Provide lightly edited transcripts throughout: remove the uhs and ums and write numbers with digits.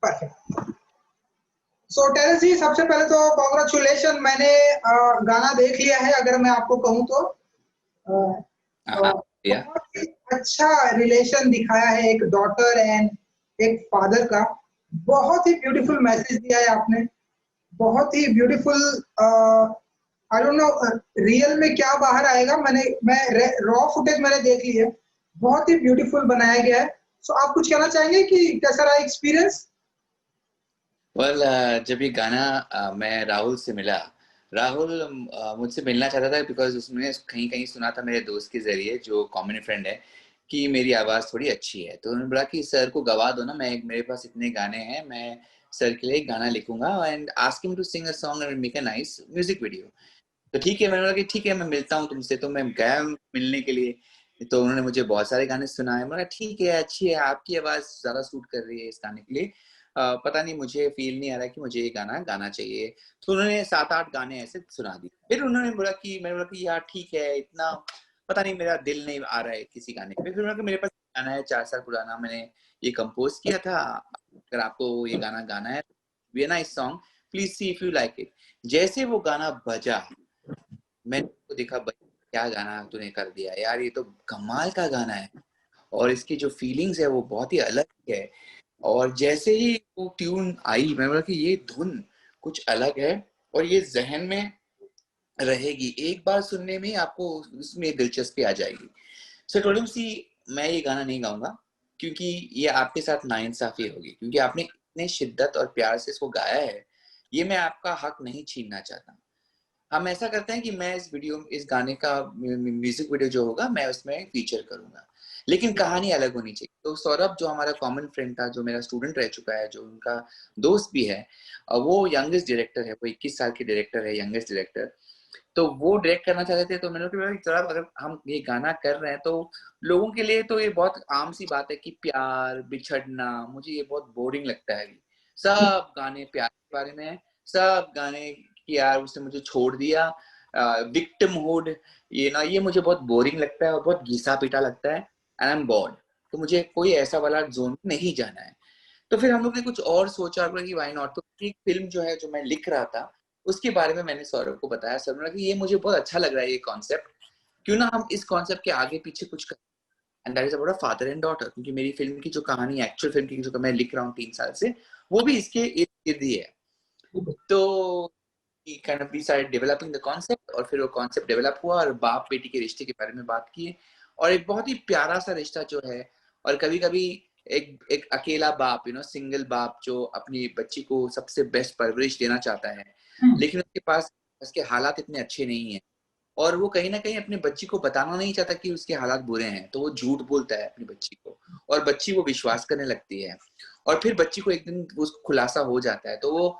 Perfect. सो Terrence जी, सबसे पहले तो कांग्रेचुलेशन, मैंने गाना देख लिया है अगर मैं आपको कहूँ तो। या बहुत ही अच्छा रिलेशन दिखाया है एक डॉटर एंड एक फादर का। बहुत ही ब्यूटीफुल मैसेज दिया है आपने। बहुत ही beautiful. I don't know real में क्या बाहर आएगा। मैं रॉ फुटेज मैंने देख ली है। बहुत ही ब्यूटीफुल बनाया गया है। सो आप कुछ कहना चाहेंगे कि कैसा रहा एक्सपीरियंस? वेल, जब ये गाना मैं राहुल से मिला, राहुल मुझसे मिलना चाहता था बिकॉज उसने कहीं कहीं सुना था मेरे दोस्त के जरिए जो कॉमन फ्रेंड है कि मेरी आवाज़ थोड़ी अच्छी है। तो उन्होंने बोला कि सर को गवा दो ना, मेरे पास इतने गाने हैं, मैं सर के लिए एक गाना लिखूंगा and ask him to sing a song and make a nice music video. तो ठीक है, मैंने बोला कि ठीक है, मैं मिलता हूँ तुमसे। तो मैं गया मिलने के लिए। तो उन्होंने मुझे बहुत सारे गाने सुनाए। मैंने कहा ठीक है, अच्छी है, आपकी आवाज़ ज़्यादा सूट कर रही है इस गाने के लिए। पता नहीं, मुझे फील नहीं आ रहा कि मुझे ये गाना गाना चाहिए। तो उन्होंने 7-8 गाने ऐसे सुना दिए। फिर उन्होंने बोला कि, मैंने बोला कि यार ठीक है, इतना पता नहीं, मेरा दिल नहीं आ रहा है किसी गाने पे। फिर उन्होंने कहा मेरे पास गाना है 4 साल पुराना, मैंने ये कंपोज किया था, अगर आपको ये गाना गाना है, be a nice song, please see if you like it. जैसे वो गाना बजा, मैंने उसको देखा, भाई क्या गाना तूने कर दिया यार, ये तो कमाल का गाना है और इसकी जो फीलिंग्स है वो बहुत ही अलग है। और जैसे ही वो ट्यून आई, मैंने बोला कि ये धुन कुछ अलग है और ये जहन में रहेगी, एक बार सुनने में आपको उसमें दिलचस्पी आ जाएगी। सो टोल्ड हिम, सी मैं ये गाना नहीं गाऊंगा क्योंकि ये आपके साथ नाइंसाफी होगी, क्योंकि आपने इतने शिद्दत और प्यार से इसको गाया है, ये मैं आपका हक नहीं छीनना चाहता। हम ऐसा करते हैं कि मैं इस गाने का म्यूजिक वीडियो जो होगा मैं उसमें फीचर करूंगा, लेकिन कहानी अलग होनी चाहिए। तो सौरभ जो हमारा कॉमन फ्रेंड था, जो मेरा स्टूडेंट रह चुका है, जो उनका दोस्त भी है, वो यंगेस्ट डायरेक्टर है, वो 21 साल के डायरेक्टर है, यंगेस्ट डायरेक्टर। तो वो डायरेक्ट करना चाहते थे। तो मैंने कहा सौरभ, अगर हम ये गाना कर रहे हैं तो लोगों के लिए तो ये बहुत आम सी बात है कि प्यार बिछड़ना, मुझे ये बहुत बोरिंग लगता है। सब गाने प्यार के बारे में है, सब गाने कि यार उसने मुझे छोड़ दिया, विक्टिमहुड, ये मुझे बहुत बोरिंग लगता है और बहुत घिसा पीटा लगता है, एंड आई एम बोर्ड। तो मुझे कोई ऐसा वाला जोन नहीं जाना है। तो फिर हम लोग ने कुछ और सोचा कि व्हाई नॉट। तो एक फिल्म जो है, जो मैं लिख रहा था, उसके बारे में मैंने सौरभ को बताया। सौरभ ने कहा कि ये मुझे बहुत अच्छा लग रहा है ये कॉन्सेप्ट, क्यों ना हम इस कॉन्सेप्ट के आगे पीछे कुछ करें, and that is about a father and daughter. क्योंकि मेरी फिल्म की जो कहानी, एक्चुअल फिल्म की जो मैं लिख रहा हूँ 3 साल से, वो भी इसके इर्द गिर्द ही है। तो kind of we started developing the concept, और फिर वो concept develop हुआ और बाप बेटी के रिश्ते के बारे में बात किए। और एक बहुत ही प्यारा सा रिश्ता जो है, और कभी कभी एक अकेला बाप, सिंगल बाप जो अपनी बच्ची को सबसे बेस्ट परवरिश देना चाहता है, लेकिन उसके पास उसके हालात इतने अच्छे नहीं है, और वो कहीं ना कहीं अपनी बच्ची को बताना नहीं चाहता कि उसके हालात बुरे हैं, तो वो झूठ बोलता है अपनी बच्ची को, और बच्ची वो विश्वास करने लगती है। और फिर बच्ची को एक दिन उसको खुलासा हो जाता है, तो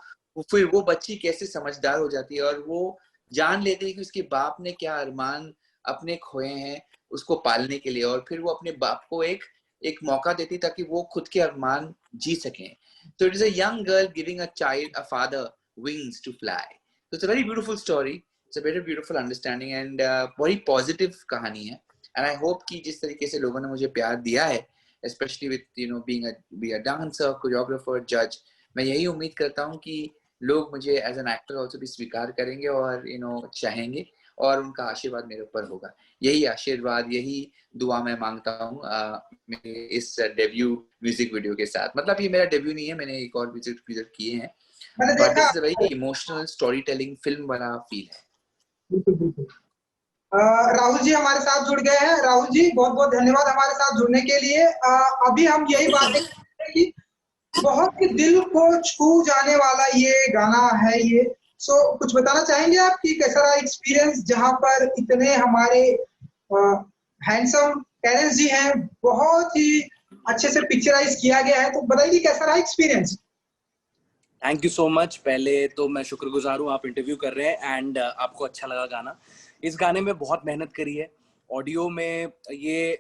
फिर वो बच्ची कैसे समझदार हो जाती है और वो जान लेती है कि उसके बाप ने क्या अरमान अपने खोए हैं उसको पालने के लिए, और फिर वो अपने बाप को एक एक मौका देती ताकि वो खुद के अरमान जी सकें। So it is a young girl giving a father wings to fly. So it's a very beautiful story. It's a very beautiful understanding and very positive कहानी है। And I hope कि जिस तरीके से लोगों ने मुझे प्यार दिया है, especially with being a dancer, choreographer, judge, मैं यही उम्मीद करता हूँ कि लोग मुझे एज एन एक्टर ऑल्सो भी स्वीकार करेंगे और चाहेंगे, और उनका आशीर्वाद मेरे ऊपर होगा। यही आशीर्वाद, यही दुआ मैं मांगता हूँ मेरे इस डेब्यू म्यूजिक वीडियो के साथ। मतलब ये मेरा डेब्यू नहीं है, मैंने एक और म्यूजिक वीडियो किए हैं, मैंने बट देखा। This is a very emotional story telling film वाला फील है। बिल्कुल बिल्कुल। राहुल जी हमारे साथ जुड़ गए हैं। राहुल जी, बहुत बहुत धन्यवाद हमारे साथ जुड़ने के लिए। अभी हम यही बातें करेंगे कि बहुत ही दिल को छू जाने वाला ये गाना है ये। सो कुछ बताना चाहेंगे आप कि कैसा रहा एक्सपीरियंस, जहां पर इतने हमारे हैंडसम पेरेंट्स जी हैं, बहुत ही अच्छे से पिक्चराइज किया गया है। तो बताइए कैसा रहा experience? Thank you so much. पहले तो मैं शुक्रगुजार हूँ, आप इंटरव्यू कर रहे हैं एंड आपको अच्छा लगा गाना। इस गाने में बहुत मेहनत करी है। ऑडियो में ये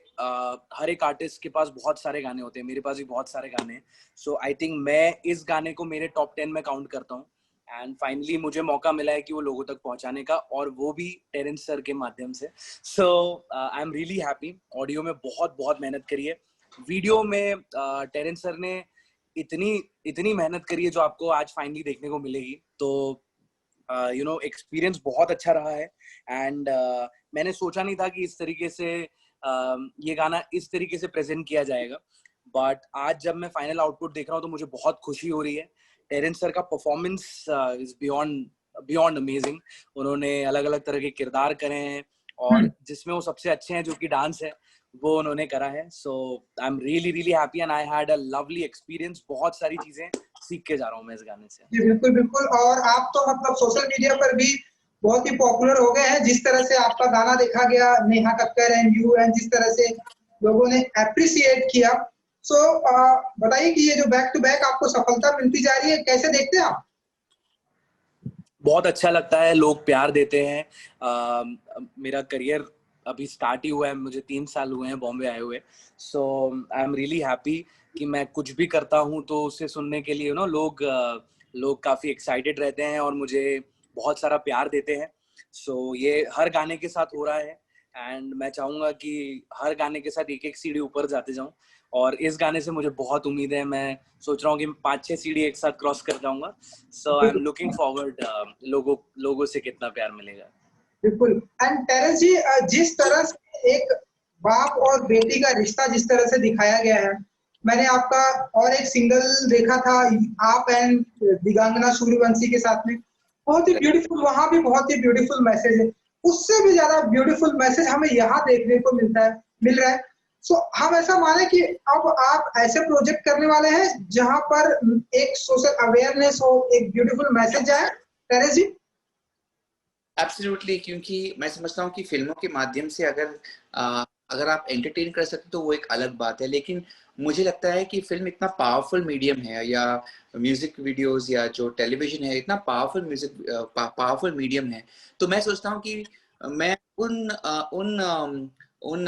हर एक आर्टिस्ट के पास बहुत सारे गाने होते हैं, मेरे पास भी बहुत सारे गाने हैं। सो आई थिंक मैं इस गाने को मेरे टॉप 10 में काउंट करता हूँ, एंड फाइनली मुझे मौका मिला है कि वो लोगों तक पहुंचाने का, और वो भी टेरेंस सर के माध्यम से। So I am really happy. Audio में बहुत बहुत मेहनत करी है। वीडियो में टेरेंस सर ने इतनी इतनी मेहनत करी है जो आपको आज फाइनली देखने को मिलेगी। तो यू नो एक्सपीरियंस बहुत अच्छा रहा है। एंड मैंने सोचा नहीं था कि इस तरीके से ये गाना इस तरीके से प्रेजेंट किया जाएगा, बट आज जब मैं फाइनल आउटपुट देख रहा हूँ तो मुझे बहुत खुशी हो रही है। टेरेंस सर का परफॉर्मेंस इज बियॉन्ड अमेजिंग। उन्होंने अलग अलग तरह के किरदार करे हैं और जिसमें वो सबसे अच्छे हैं जो कि डांस है, वो उन्होंने करा है। So I am really really happy and I had a lovely experience. बहुत सारी चीजें सीख के जा रहा हूँ मैं इस गाने से। जी बिल्कुल बिल्कुल। और आप तो मतलब सोशल मीडिया पर भी बहुत ही पॉपुलर हो गए हैं, जिस तरह से आपका गाना देखा गया, Neha Kakkar and you, and जिस तरह से लोगों ने अप्रिसिएट किया। सो बताइए कि ये जो बैक टू बैक आपको सफलता मिलती जा रही है, कैसे देखते हैं आप? बहुत अच्छा लगता है, लोग प्यार देते हैं। मेरा करियर अभी स्टार्ट ही हुआ है, मुझे 3 साल हुए हैं बॉम्बे आए हुए। सो आई एम रियली हैप्पी कि मैं कुछ भी करता हूँ तो उसे सुनने के लिए लोग काफी एक्साइटेड रहते हैं और मुझे बहुत सारा प्यार देते हैं। सो ये हर गाने के साथ हो रहा है एंड मैं चाहूंगा कि हर गाने के साथ एक एक सीढ़ी ऊपर जाते जाऊं। और इस गाने से मुझे बहुत उम्मीद है। मैं सोच रहा हूँ कि 5-6 सीढ़ी एक साथ क्रॉस कर जाऊंगा। सो आई एम लुकिंग फॉरवर्ड लोगों से कितना प्यार मिलेगा। बिल्कुल। एंड टेरेंस जी, जिस तरह से एक बाप और बेटी का रिश्ता जिस तरह से दिखाया गया है, मैंने आपका और एक सिंगल देखा था, आप एंड दिगांगना सूर्यवंशी के साथ में, बहुत ही ब्यूटीफुल, वहां भी बहुत ही ब्यूटीफुल मैसेज है। उससे भी ज्यादा ब्यूटीफुल मैसेज हमें यहाँ देखने को मिल रहा है। सो हम ऐसा माने कि अब आप ऐसे प्रोजेक्ट करने वाले हैं जहां पर एक सोशल अवेयरनेस हो, एक ब्यूटीफुल मैसेज आए, टेरेंस जी? एब्सोल्युटली, क्योंकि मैं समझता हूँ कि फिल्मों के माध्यम से अगर आप एंटरटेन कर सकते तो वो एक अलग बात है, लेकिन मुझे लगता है कि फिल्म इतना पावरफुल मीडियम है, या म्यूजिक वीडियोस या जो टेलीविजन है इतना पावरफुल मीडियम है। तो मैं सोचता हूँ कि मैं उन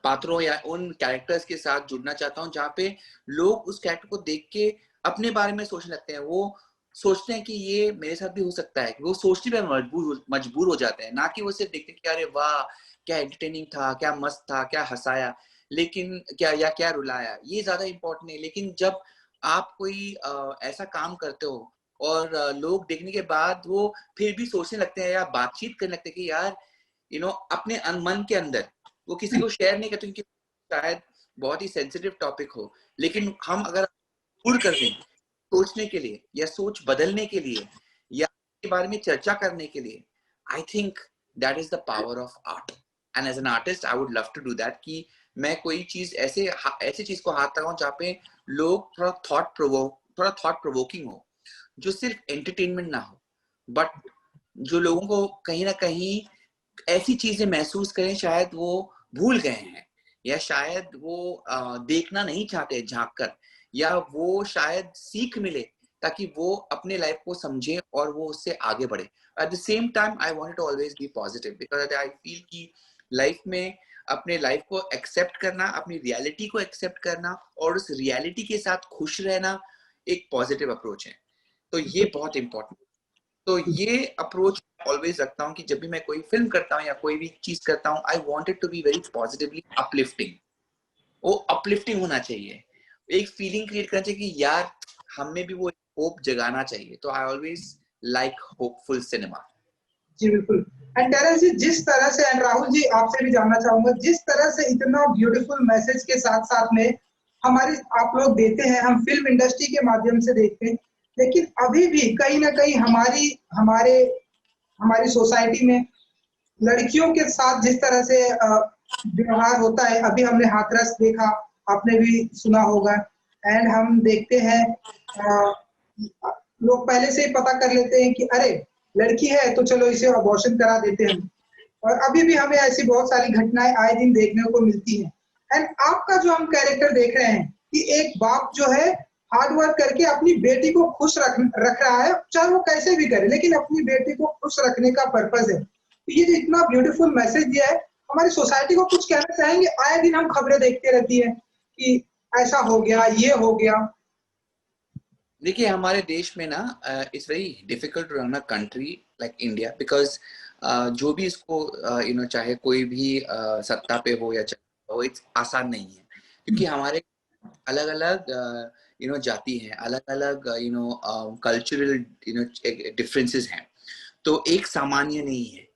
पात्रों या उन कैरेक्टर्स के साथ जुड़ना चाहता हूँ जहाँ पे लोग उस कैरेक्टर को देख के अपने बारे में सोचने लगते हैं। वो सोचते हैं कि ये मेरे साथ भी हो सकता है, वो सोचने पे मजबूर हो जाते हैं, ना कि वो सिर्फ देखते हैं कि अरे वाह क्या एंटरटेनिंग था, क्या मस्त था, क्या हंसाया, लेकिन क्या रुलाया, ये ज्यादा इम्पोर्टेंट नहीं। लेकिन जब आप कोई ऐसा काम करते हो और लोग देखने के बाद वो फिर भी सोचने लगते हैं या बातचीत करने लगते हैं कि यार अपने मन के अंदर, वो किसी को शेयर नहीं करते क्योंकि शायद बहुत ही सेंसिटिव टॉपिक हो, लेकिन हम अगर कर दें सोचने के लिए या सोच बदलने के लिए या के बारे में चर्चा करने के लिए, I think that is the power of art. And as an artist I would love to do that, कि मैं कोई चीज ऐसी चीज को हाथ लगाऊं जहाँ पे लोग थोड़ा थॉट प्रोवोकिंग हो, जो सिर्फ एंटरटेनमेंट ना हो, बट जो लोगों को कहीं ना कहीं ऐसी चीजें महसूस करें शायद वो भूल गए हैं, या शायद वो देखना नहीं चाहते झांक कर, या वो शायद सीख मिले ताकि वो अपने लाइफ को समझे और वो उससे आगे बढ़े। At the same time I want to always be positive, because I feel कि लाइफ में अपने लाइफ को एक्सेप्ट करना, अपनी रियलिटी को एक्सेप्ट करना और उस रियलिटी के साथ खुश रहना एक पॉजिटिव अप्रोच है। तो ये बहुत इंपॉर्टेंट। तो ये अप्रोच ऑलवेज रखता हूँ कि जब भी मैं कोई फिल्म करता हूँ या कोई भी चीज करता हूँ, I want it to be very positively uplifting. वो अपलिफ्टिंग होना चाहिए, एक फीलिंग क्रिएट करना चाहिए कि यार हमें भी वो होप जगाना चाहिए। तो I always like hopeful cinema. जी बिल्कुल। एंड टेरेंस जी, जिस तरह से, एंड राहुल जी आपसे भी जानना चाहूंगा, जिस तरह से इतना ब्यूटीफुल मैसेज के साथ साथ में हमारी आप लोग देते हैं, हम फिल्म इंडस्ट्री के माध्यम से देखते हैं, लेकिन अभी भी कहीं ना कहीं हमारी सोसाइटी में लड़कियों के साथ जिस तरह से व्यवहार होता है, अभी हमने हाथरस देखा, आपने भी सुना होगा। एंड हम देखते हैं लोग पहले से ही पता कर लेते हैं कि अरे लड़की है तो चलो इसे अबॉर्शन करा देते हैं। और अभी भी हमें ऐसी बहुत सारी घटनाएं आए दिन देखने को मिलती हैं। एंड आपका जो हम कैरेक्टर देख रहे हैं कि एक बाप जो है हार्ड वर्क करके अपनी बेटी को खुश रख रहा है, चाहे वो कैसे भी करे, लेकिन अपनी बेटी को खुश रखने का पर्पज है। तो ये जो इतना ब्यूटीफुल मैसेज दिया है, हमारी सोसाइटी को कुछ कहना चाहेंगे? आए दिन हम खबरें देखते रहती है कि ऐसा हो गया, ये हो गया। देखिए हमारे देश में ना it's very difficult to run a country like India, because जो भी इसको चाहे कोई भी सत्ता पे हो या हो, इट्स आसान नहीं है, क्योंकि हमारे अलग अलग जाति हैं, अलग अलग कल्चरल डिफरेंसेस हैं, तो एक सामान्य नहीं है।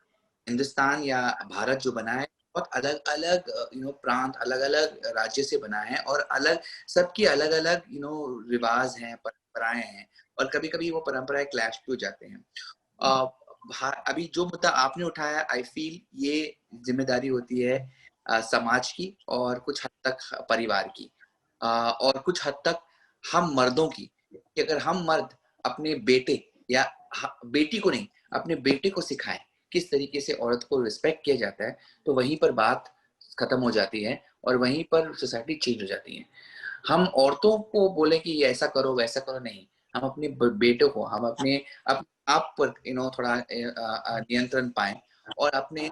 हिंदुस्तान या भारत जो बना है बहुत अलग अलग प्रांत, अलग अलग राज्य से बना है, और अलग सबकी अलग अलग रिवाज हैं, परंपराएं हैं, और कभी कभी वो परंपराएं क्लैश भी हो जाते हैं। अभी जो मुद्दा आपने उठाया, आई फील ये जिम्मेदारी होती है समाज की, और कुछ हद तक परिवार की, और कुछ हद तक हम मर्दों की, कि अगर हम मर्द अपने बेटे या बेटी को नहीं, अपने बेटे को सिखाएं किस तरीके से औरत को रिस्पेक्ट किया जाता है, तो वहीं पर बात खत्म हो जाती है और वहीं पर सोसाइटी चेंज हो जाती है। हम औरतों को बोले कि ये ऐसा करो वैसा करो, नहीं, हम अपने बेटों को, हम अपने आप पर थोड़ा नियंत्रण पाएं, और अपने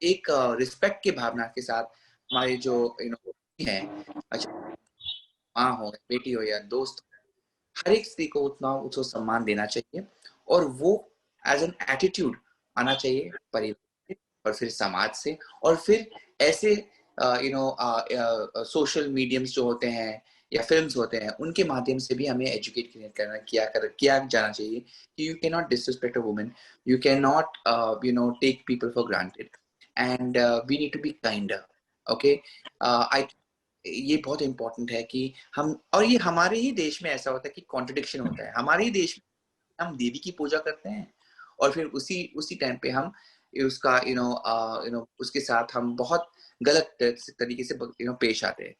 एक रिस्पेक्ट की भावना के साथ हमारे जो है, अच्छा माँ हो, बेटी हो या दोस्त, हर एक स्त्री को उतना उसको सम्मान देना चाहिए, और वो एज एन एटीट्यूड आना चाहिए परिवार से, और फिर समाज से, और फिर ऐसे सोशल मीडियम्स जो होते हैं या फिल्म्स होते हैं, उनके माध्यम से भी हमें एजुकेट किया जाना चाहिए कि you can not disrespect a woman, you can not take people for granted, and we need to be kinder. Okay, I ये बहुत इंपॉर्टेंट है कि हम, और ये हमारे ही देश में ऐसा होता है कि कॉन्ट्रडिक्शन होता है। हमारे ही देश में हम देवी की पूजा करते हैं, और फिर उसी टाइम पे हम उसका उसके साथ हम बहुत गलत तरीके से पेश आते हैं।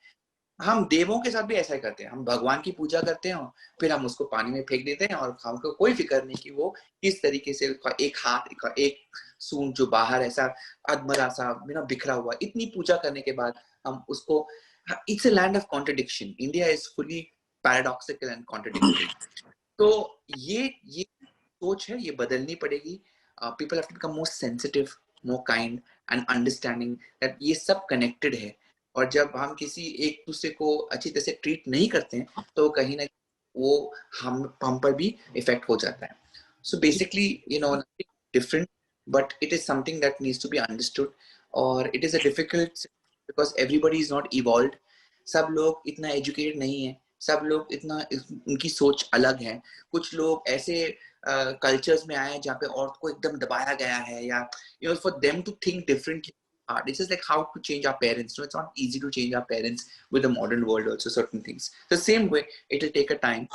हम देवों के साथ भी ऐसा ही करते हैं, हम भगवान की पूजा करते हैं, फिर हम उसको पानी में फेंक देते हैं, और हमको कोई फिक्र नहीं कि वो किस तरीके से उसका एक हाथ, एक सूंड जो बाहर ऐसा अधमरा सा बिखरा हुआ, इतनी पूजा करने के बाद हम उसको, it's a land of contradiction. India is fully paradoxical and contradictory. तो ये सोच है, ये बदलनी पड़ेगी। People have to become more sensitive, more kind and understanding that ये सब connected है, और जब हम किसी एक दूसरे को अच्छी तरह से ट्रीट नहीं करते हैं, तो कहीं ना वो हम पर भी इफेक्ट हो जाता है। So basically, nothing different, but it is something that needs to be understood, और it is a difficult because everybody is not evolved. सब लोग इतना एजुकेटेड नहीं है, सब लोग इतना, उनकी सोच अलग है। कुछ लोग ऐसे कल्चर्स में आए हैं जहाँ पे औरत को एकदम दबाया गया है, या for them to think differently hard. It's just like how to change our parents. No, it's not easy to change our parents with the modern world also, certain things. The same way, it will take a time.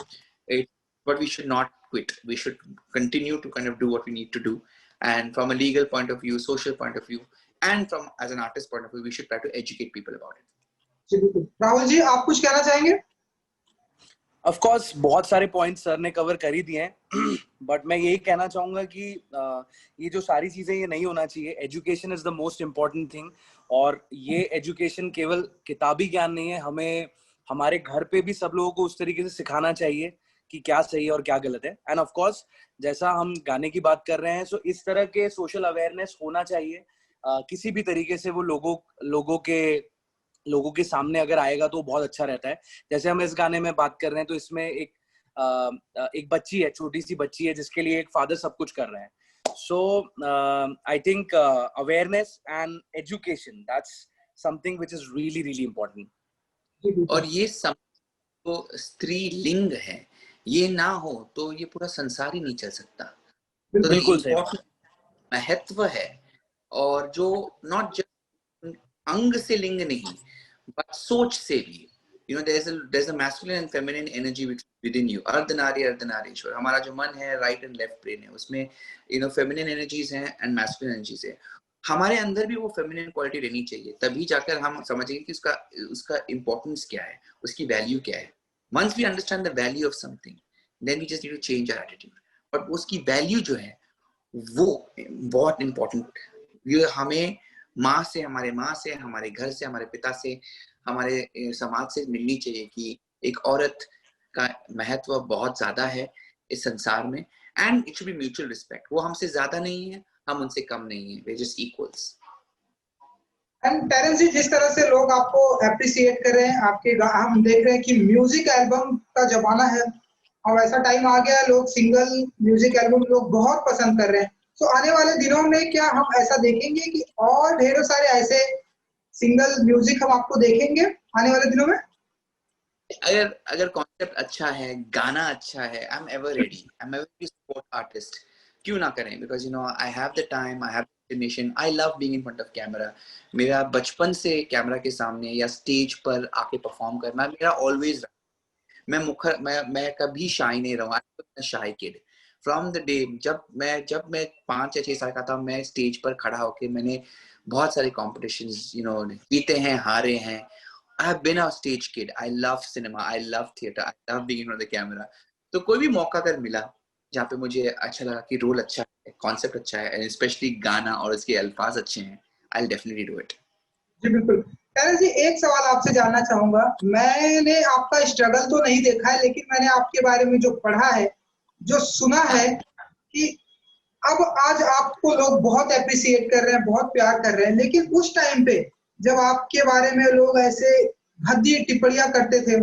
But we should not quit. We should continue to kind of do what we need to do. And from a legal point of view, social point of view, and from as an artist point of view, we should try to educate people about it. Rahul ji, आप कुछ कहना चाहेंगे? Of course बहुत सारे points sir ने cover कर ही दिए हैं, बट मैं यही कहना चाहूंगा कि ये जो सारी चीजें ये नहीं होना चाहिए। Education is the most important thing, और ये एजुकेशन केवल किताबी ज्ञान नहीं है, हमें हमारे घर पे भी सब लोगों को उस तरीके से सिखाना चाहिए कि क्या सही है और क्या गलत है। एंड ऑफ कोर्स जैसा हम गाने की बात कर रहे हैं, सो इस तरह के सोशल अवेयरनेस होना चाहिए। किसी भी तरीके से वो लोगों के सामने अगर आएगा तो बहुत अच्छा रहता है। जैसे हम इस गाने में बात कर रहे हैं, तो इसमें एक बच्ची है, छोटी सी बच्ची है, जिसके लिए एक फादर सब कुछ कर रहे हैं। So I think awareness and education, that's something which is really really important. और ये सब तो स्त्रीलिंग है, ये ना हो तो ये पूरा संसार ही नहीं चल सकता। तो बिल्कुल सही महत्व है, और जो नॉट जस्ट अंग से लिंग नहीं, बट सोच से भी, there's a masculine and feminine energy within you. Ardhanari Ardhanarishvara, हमारा जो मन है, राइट एंड लेफ्ट ब्रेन है, उसमें फेमिनिन एनर्जीज हैं एंड मैस्कुलिन एनर्जीज है। हमारे अंदर भी वो फेमिनिन क्वालिटी रहनी चाहिए, तभी जाकर हम समझेंगे कि उसका इम्पोर्टेंस क्या है, उसकी वैल्यू क्या है। Once we understand the value of something, then we just need to change our attitude. और उसकी वैल्यू जो है वो बहुत इम्पोर्टेंट, ये हमें माँ से, हमारे घर से, हमारे पिता से, हमारे समाज से मिलनी चाहिए कि एक औरत का महत्व बहुत ज्यादा है इस संसार में, and it should be mutual respect. वो हमसे ज्यादा नहीं है, हम उनसे कम नहीं है, वे जस्ट इक्वल्स। एंड टेरेंस जी, जिस तरह से लोग आपको अप्रिशिएट कर रहे हैं, हम देख रहे हैं कि म्यूजिक एल्बम का जमाना है, और ऐसा टाइम आ गया है, लोग सिंगल म्यूजिक एल्बम लोग बहुत पसंद कर रहे हैं। तो आने वाले दिनों में क्या हम ऐसा देखेंगे कि और ढेरों सारे ऐसे सिंगल म्यूजिक हम आपको देखेंगे आने वाले दिनों में? अगर अगर कॉन्सेप्ट अच्छा है, गाना अच्छा है, I am ever ready, I am ever support artist, क्यों ना करें? Because you know I have the time, I have destination, I love being in front of camera. मेरा बचपन से कैमरा के सामने या स्टेज पर आके परफॉर्म करना मेरा ऑलवेज, मैं कभी शाई नहीं रहा, शाई किड फ्रॉम द डे जब मैं 5 या 6 साल का था, मैं स्टेज पर खड़ा होके मैंने बहुत सारे कॉम्पिटिशन्स यू नो जीते हैं, हारे हैं। I have been a stage kid. I love cinema. I love theater. I love being in front of the camera. तो कोई भी मौका अगर मिला जहाँ पे मुझे अच्छा लगा कि रोल अच्छा है, कॉन्सेप्ट अच्छा है, and especially गाना और इसके अल्फाज अच्छे हैं, I'll definitely do it. जी बिल्कुल। कैरल जी, एक सवाल आपसे जानना चाहूंगा। मैंने आपका स्ट्रगल तो नहीं देखा है, लेकिन मैंने आपके बारे में जो पढ़ा है, जो सुना है कि अब आज आपको लोग बहुत एप्रिशिएट कर रहे हैं, बहुत प्यार कर रहे हैं, लेकिन उस टाइम पे जब आपके बारे में लोग ऐसे भद्दी टिप्पणियां करते थे,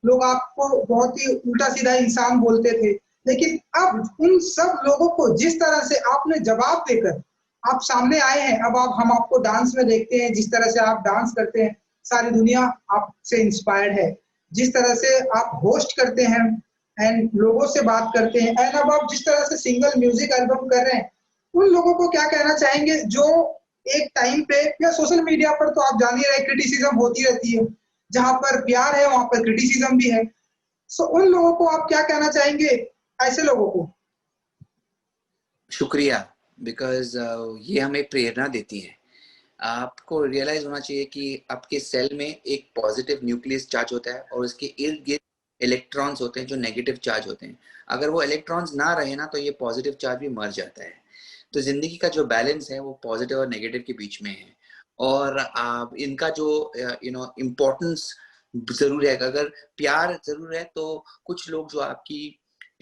लोग आपको बहुत ही उल्टा-सीधा इंसान बोलते थे, लेकिन अब उन सब लोगों को जिस तरह से आपने जवाब देकर आप सामने आए हैं, अब हम आपको डांस में देखते हैं, जिस तरह से आप डांस करते हैं, सारी दुनिया आपसे इंस्पायर्ड है। जिस तरह से आप होस्ट करते हैं एंड लोगों से बात करते हैं, एंड अब आप जिस तरह से सिंगल म्यूजिक एल्बम कर रहे हैं, उन लोगों को क्या कहना चाहेंगे जो एक टाइम पे या सोशल मीडिया पर तो आप जान ही रहे, क्रिटिसिज्म होती रहती है, जहां पर प्यार है वहां पर क्रिटिसिज्म भी है। सो उन लोगों को आप क्या कहना चाहेंगे, ऐसे लोगों को? शुक्रिया, बिकॉज ये हमें प्रेरणा देती है। आपको रियलाइज होना चाहिए कि आपके सेल में एक पॉजिटिव न्यूक्लियस चार्ज होता है और उसके इर्द गिर्द इलेक्ट्रॉन्स होते हैं जो नेगेटिव चार्ज होते हैं। अगर वो इलेक्ट्रॉन्स ना रहे ना, तो ये पॉजिटिव चार्ज भी मर जाता है। तो जिंदगी का जो बैलेंस है वो पॉजिटिव और नेगेटिव के बीच में है। और इनका जो यू नो इम्पोर्टेंस जरूर है। अगर प्यार जरूर है तो कुछ लोग जो आपकी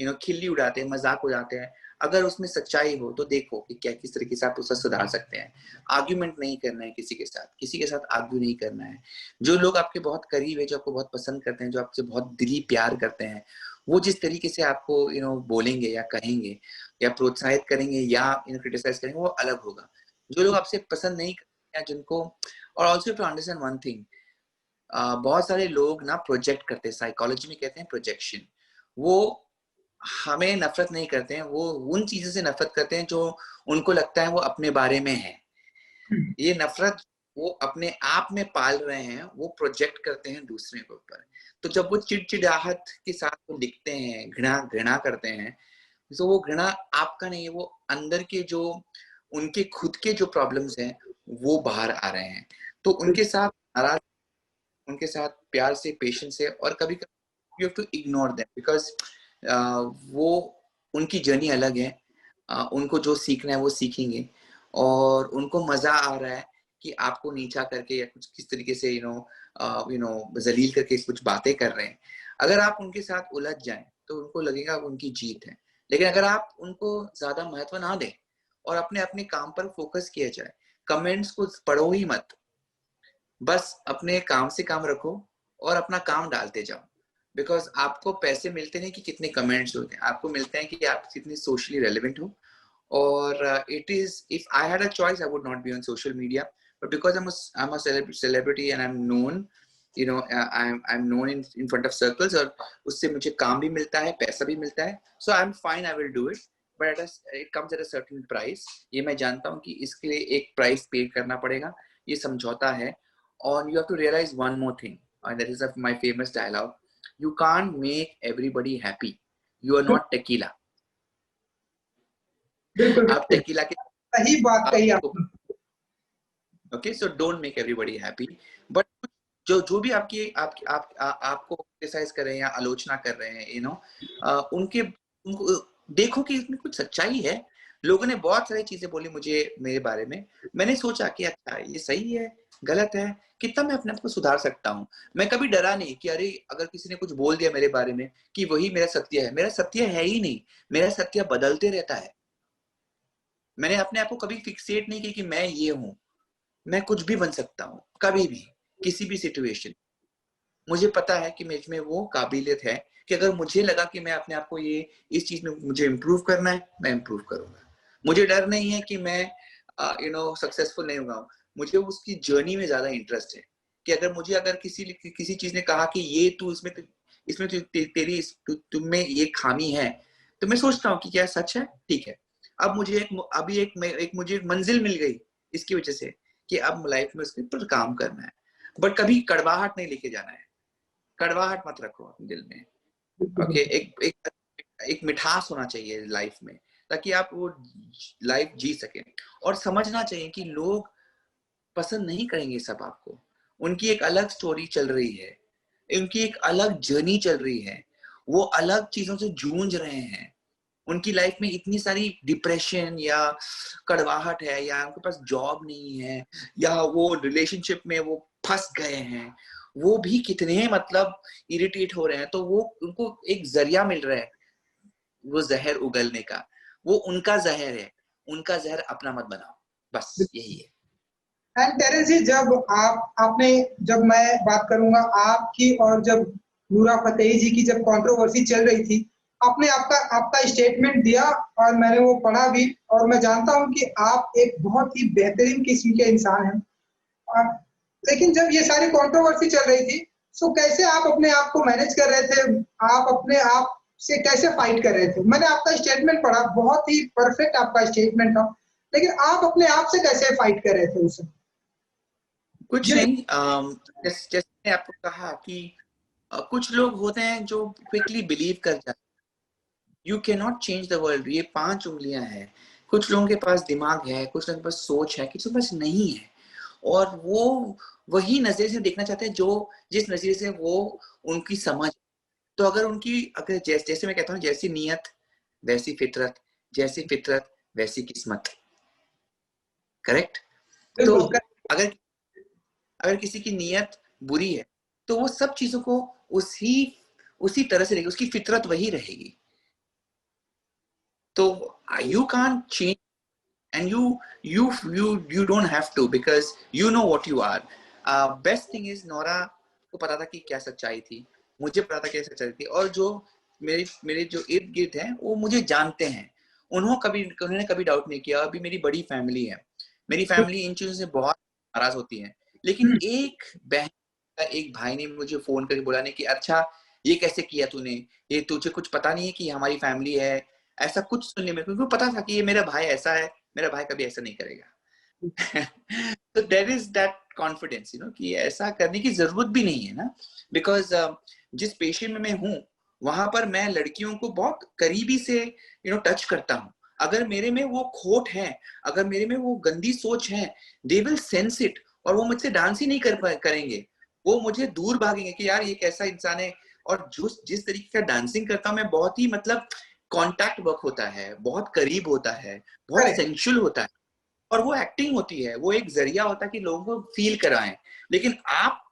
यू नो खिल्ली उड़ाते हैं, मजाक उड़ाते हैं, अगर उसमें सच्चाई हो तो देखो कि क्या किस तरीके से आप उसे सुधार सकते हैं। आर्ग्यूमेंट नहीं करना है किसी के साथ आर्ग्यू नहीं करना है। जो लोग आपके बहुत करीब है, जो आपको बहुत पसंद करते हैं, जो आपसे बहुत दिली प्यार करते हैं, वो जिस तरीके से आपको यू नो बोलेंगे या कहेंगे या प्रोत्साहित करेंगे या क्रिटिसाइज करेंगे, वो अलग होगा। जो लोग आपसे पसंद नहीं करते हैं, जिनको, और also to understand one thing, बहुत सारे लोग ना प्रोजेक्ट करते हैं, साइकोलॉजी में कहते हैं प्रोजेक्शन। वो हमें नफरत नहीं करते हैं, वो उन चीजों से नफरत करते हैं जो उनको लगता है वो अपने बारे में है। ये नफरत वो अपने आप में पाल रहे हैं, वो प्रोजेक्ट करते हैं दूसरे के ऊपर। तो जब वो चिड़चिड़ाहट के साथ वो लिखते हैं, घृणा करते हैं, तो वो घृणा आपका नहीं है, वो अंदर के जो उनके खुद के जो प्रॉब्लम्स हैं वो बाहर आ रहे हैं। तो उनके साथ नाराज, उनके साथ प्यार से, पेशेंस से, और कभी कभी you have to ignore them because वो उनकी जर्नी अलग है। उनको जो सीखना है वो सीखेंगे, और उनको मजा आ रहा है कि आपको नीचा करके या कुछ किस तरीके से यू नो जलील करके कुछ बातें कर रहे हैं। अगर आप उनके साथ उलझ जाएं तो उनको लगेगा उनकी जीत है। लेकिन अगर आप उनको ज्यादा महत्व ना दें और अपने अपने काम पर फोकस किया जाए, कमेंट्स को पढ़ो ही मत, बस अपने काम से काम रखो और अपना काम डालते जाओ। बिकॉज आपको पैसे मिलते नहीं कि कितने कमेंट्स होते हैं, आपको मिलते हैं कि आप कितने सोशली रेलेवेंट हो। और it is, if I had a choice I would not be on social media, but because I'm a celebrity and I'm known, you know, I'm known in front of circles, और उससे मुझे काम भी मिलता है, पैसा भी मिलता है, so I'm fine, I will do it, but it comes at a certain price। ये मैं जानता हूँ कि इसके लिए एक प्राइस पे करना पड़ेगा, ये समझौता है। और you have to realize one more thing, and that is my famous dialogue: you can't make everybody happy, you are not tequila। बिल्कुल आप बिल्कुल टेकीला के सही बात कही आपने। Okay, so don't make everybody happy, but जो भी आपको क्रिटिसाइज कर रहे हैं या आलोचना कर रहे हैं, यू नो, उनको देखो कि इसमें कुछ सच्चाई है। लोगों ने बहुत सारी चीजें बोली मुझे मेरे बारे में, मैंने सोचा कि अच्छा ये सही है, गलत है, कितना मैं अपने आप को सुधार सकता हूँ। मैं कभी डरा नहीं कि अरे अगर किसी ने कुछ बोल दिया मेरे बारे में कि वही मेरा सत्य है। मेरा सत्य है ही नहीं, मेरा सत्य बदलते रहता है। मैंने अपने आप को कभी फिक्सेट नहीं किया कि मैं ये हूं। मैं कुछ भी बन सकता हूँ, कभी भी, किसी भी सिचुएशन। मुझे पता है कि मुझमें वो काबिलियत है कि अगर मुझे लगा कि मैं अपने आप को ये इस चीज में मुझे इम्प्रूव करना है, मैं इम्प्रूव करूंगा। मुझे डर नहीं है कि मैं यू नो सक्सेसफुल नहीं होगा। मुझे उसकी जर्नी में ज्यादा इंटरेस्ट है कि अगर किसी चीज ने कहा कि ये तू इसमें इसमें तेरी तुम में ये खामी है, तो मैं सोचता हूँ कि क्या सच है, ठीक है, अब मुझे मुझे एक मंजिल मिल गई इसकी वजह से कि अब लाइफ में उसके ऊपर काम करना है, बट कभी कड़वाहट नहीं लेके जाना है, कड़वाहट मत रखो अपने दिल में, ओके। एक मिठास होना चाहिए लाइफ में, ताकि आप वो लाइफ जी सके। और समझना चाहिए कि लोग पसंद नहीं करेंगे सब आपको, उनकी एक अलग स्टोरी चल रही है, उनकी एक अलग जर्नी चल रही है, वो अलग चीजों से जूझ रहे हैं, उनकी लाइफ में इतनी सारी डिप्रेशन या कड़वाहट है, या उनके पास जॉब नहीं है, या वो रिलेशनशिप में वो फंस गए हैं, वो भी कितने मतलब इरिटेट हो रहे हैं, तो वो उनको एक जरिया मिल रहा है वो जहर उगलने का, वो उनका जहर है, उनका जहर अपना मत बनाओ, बस यही है। एंड टेरेंस जी, जब मैं बात करूंगा आपकी, और जब नूरा फतेही जी की जब कंट्रोवर्सी चल रही थी, आपने आपका स्टेटमेंट दिया और मैंने वो पढ़ा भी, और मैं जानता हूं कि आप एक बहुत ही बेहतरीन किस्म के इंसान हैं। लेकिन जब ये सारी कंट्रोवर्सी चल रही थी, तो कैसे आप अपने आप को मैनेज कर रहे थे? आप अपने आप से कैसे फाइट कर रहे थे? मैंने आपका स्टेटमेंट पढ़ा, बहुत ही परफेक्ट आपका स्टेटमेंट था, लेकिन आप अपने आप से कैसे फाइट कर रहे थे उसे? कुछ नहीं, जैसे मैंने आपको कहा कि कुछ लोग होते हैं जो क्विकली बिलीव कर जाते हैं, you can not change the world, ये 5 उंगलियां हैं, कुछ लोगों के पास दिमाग है, कुछ लोगों के पास सोच है, किसी के पास नहीं है, और वो वही नजरिए से देखना चाहते हैं जो जिस नजरिए से वो उनकी समझ। तो अगर जैसे मैं कहता हूँ, जैसी नीयत वैसी फितरत, जैसी फितरत वैसी किस्मत, करेक्ट। तो अगर अगर किसी की नीयत बुरी है तो वो सब चीजों को उसी तरह से रहेगी, उसकी फितरत वही रहेगी। तो you can't change, and you don't have to, because you know what you are. Best thing is, Nora को पता था कि क्या सच्चाई थी, मुझे पता था क्या सच्चाई थी, और जो मेरे जो इर्द गिर्द हैं वो मुझे जानते हैं, उन्होंने कभी डाउट नहीं किया। अभी मेरी बड़ी फैमिली है, मेरी फैमिली इन चीजों से बहुत नाराज होती है, लेकिन एक बहन का एक भाई ने मुझे फोन करके बोला नहीं कि अच्छा ये कैसे किया तूने, ये तुझे कुछ पता नहीं है कि हमारी फैमिली है, ऐसा कुछ सुनने में, क्योंकि पता था कि ये मेरा भाई ऐसा है, मेरा भाई कभी ऐसा नहीं करेगा। तो देयर इज दैट कॉन्फिडेंस, कि ऐसा करने की जरूरत भी नहीं है ना, बिकॉज जिस पेशे में मैं हूँ वहां पर मैं लड़कियों को बहुत करीबी से टच करता हूँ। अगर मेरे में वो खोट है, अगर मेरे में वो गंदी सोच है, दे विल सेंस इट, और वो मुझसे डांस ही नहीं करेंगे, वो मुझे दूर भागेंगे कि यार ये कैसा इंसान है। और जिस तरीके का डांसिंग करता हूँ मैं, बहुत ही मतलब कॉन्टैक्ट वर्क होता है, बहुत करीब होता है, बहुत सेंसुअल होता है, और वो एक्टिंग होती है, वो एक जरिया होता है कि लोगों को फील कराएं। लेकिन आप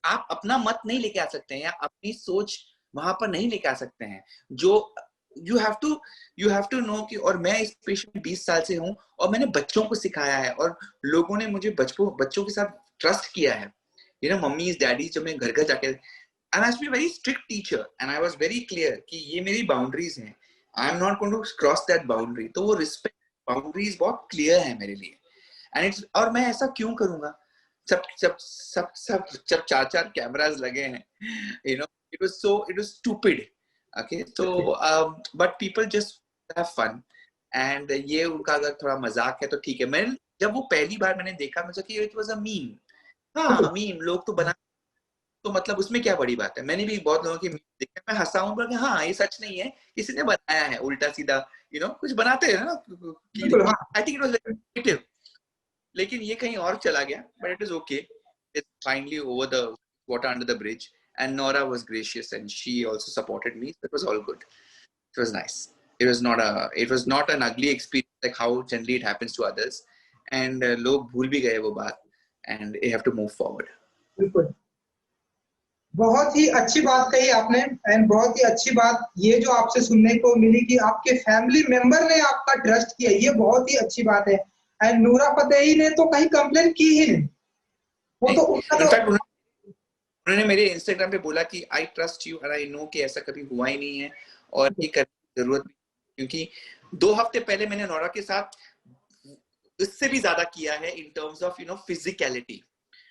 अपना मत नहीं लेके आ सकते हैं, या अपनी सोच वहां पर नहीं लेके आ सकते हैं, जो यू हैव टू नो कि। और मैं इस पेशे में 20 साल से हूँ, और मैंने बच्चों को सिखाया है, और लोगों ने मुझे बच्चों के साथ ट्रस्ट किया है, मम्मी डैडी, जब मैं घर घर जाके, and I was a very strict teacher, and I was very clear कि ये मेरी बाउंड्रीज हैं, I am not going to cross that boundary। तो वो रिस्पेक्ट बाउंड्रीज बहुत क्लियर है मेरे लिए, एंड इट्स, और मैं ऐसा क्यों करूंगा जब 4 कैमरास लगे हैं, it was stupid, okay। तो but people just have fun, and ये उनका अगर थोड़ा मजाक है तो ठीक है। मैं जब वो पहली बार मैंने देखा, मुझे कि it was a meme, हाँ मीम लोग तो बना, तो मतलब उसमें क्या बड़ी बात है। मैंने भी बहुत लोगों की देखा, मैं हंसा हूँ, बोला हाँ ये सच नहीं है, किसी ने बनाया है उल्टा सीधा, कुछ बनाते हैं ना, I think it was negative, लेकिन ये कहीं और चला गया, but it is okay, it's finally over the water under the bridge, and Nora was gracious and she also supported me, it was all good, it was nice. it was not an ugly experience like how generally it happens to others, and लोग भूल भी गए वो बात, and you have to move forward। बिल्कुल, बहुत ही अच्छी बात कही आपने, एंड बहुत ही अच्छी बात ये जो आपसे सुनने को मिली कि आपके फैमिली मेंबर ने आपका ट्रस्ट किया, ये बहुत ही अच्छी बात है। एंड नूरा फतेही ने तो कहीं कंप्लेन की ही नहीं, वो तो इनफैक्ट उन्होंने मेरे इंस्टाग्राम पे बोला कि आई ट्रस्ट यू, और आई नो कि ऐसा कभी हुआ ही नहीं है, और ये करने की जरूरत भी, क्योंकि 2 हफ्ते पहले मैंने नोरा के साथ इससे भी ज्यादा किया है इन टर्म्स ऑफ फिजिकलिटी,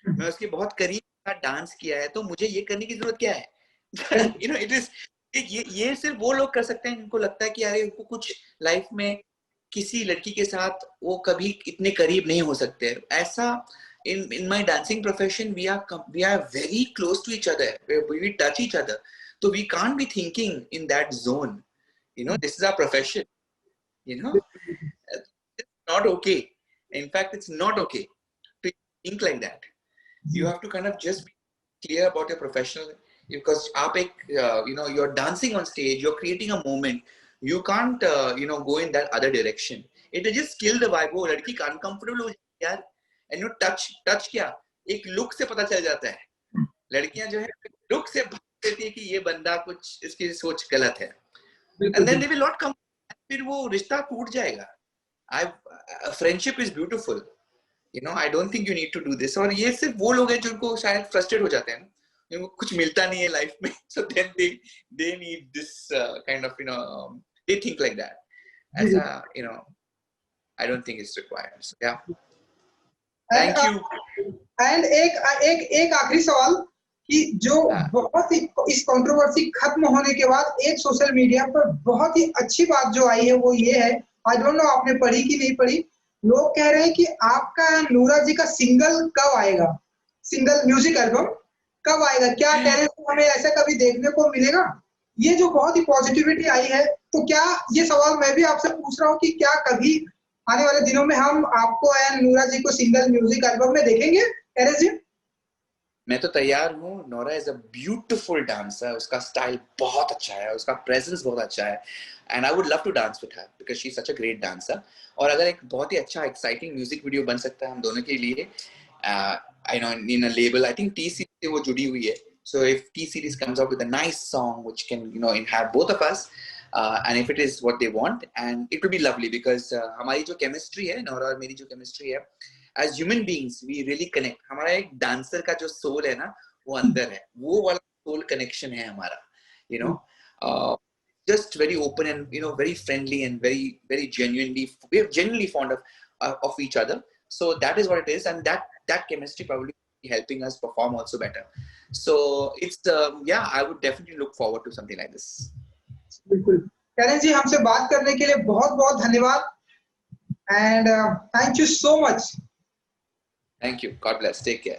मैं उसके बहुत करीब डांस किया है, तो मुझे ये करने की जरूरत क्या है। You know, it is, ये सिर्फ वो लोग कर सकते हैं जिनको लगता है कि यार उनको कुछ लाइफ में किसी लड़की के साथ वो कभी इतने करीब नहीं हो सकते। ऐसा in my dancing profession we are very close to each other, we touch each other, so we can't be thinking in that zone, you know. This is our profession, you know. It's not okay, in fact it's not okay to think like that. You have to kind of just be clear about your professional, because aap ek you know, you're dancing on stage, you're creating a moment, you can't you know, go in that other direction. It will just kill the vibe. वो लड़की uncomfortable हो जाती है यार, and you touch क्या, एक look से पता चल जाता है। लड़कियां जो है look से भाग देती है कि ये बंदा कुछ, इसकी सोच गलत है, and then they will not come, फिर वो रिश्ता टूट जाएगा। friendship is beautiful, you know, I don't think you need to do this। और ये सिर्फ वो लोग हैं जिनको शायद frustrate हो जाते हैं, उनको कुछ मिलता नहीं है लाइफ में, so then they need this kind of, you know, they think like that, as a, you know, I don't think it's required, so yeah, thank you। And एक आखिरी सवाल कि जो बहुत ही इस कंट्रोवर्सी खत्म होने के बाद एक सोशल मीडिया पर बहुत ही अच्छी बात जो आई है वो ये है, आई डोंट नो आपने पढ़ी कि नहीं पढ़ी, लोग कह रहे हैं कि आपका नूरा जी का सिंगल कब आएगा, सिंगल म्यूजिक एल्बम कब आएगा, क्या टेरेंस को हमें ऐसा कभी देखने को मिलेगा? ये जो बहुत ही पॉजिटिविटी आई है, तो क्या, ये सवाल मैं भी आपसे पूछ रहा हूँ कि क्या कभी आने वाले दिनों में हम आपको एंड नूरा जी को सिंगल म्यूजिक एल्बम में देखेंगे टेरेंस जी? मैं तो तैयार हूँ। Nora is a beautiful dancer, उसका स्टाइल बहुत अच्छा है, उसका प्रेजेंस बहुत अच्छा है, and I would love to dance with her because she is such a great dancer. और अगर एक बहुत ही अच्छा एक्साइटिंग म्यूजिक वीडियो बन सकता है हम दोनों के लिए, I know in a label, I think T series से वो जुड़ी हुई है, so if T series comes out with a nice song which can, you know, have both of us, and if it is what they want, and it will be lovely because हमारी जो chemistry है, Nora और मेरी जो chemistry है, as human beings we really connect। हमारा एक dancer का जो soul है ना, वो अंदर है, वो वाला soul connection है हमारा, you know, just very open and, you know, very friendly and very genuinely, we're genuinely fond of each other, so that is what it is, and that chemistry probably helping us perform also better, so it's yeah, I would definitely look forward to something like this। बिल्कुल Terrence जी, हमसे बात करने के लिए बहुत बहुत धन्यवाद, and thank you so much. Thank you, God bless, take care।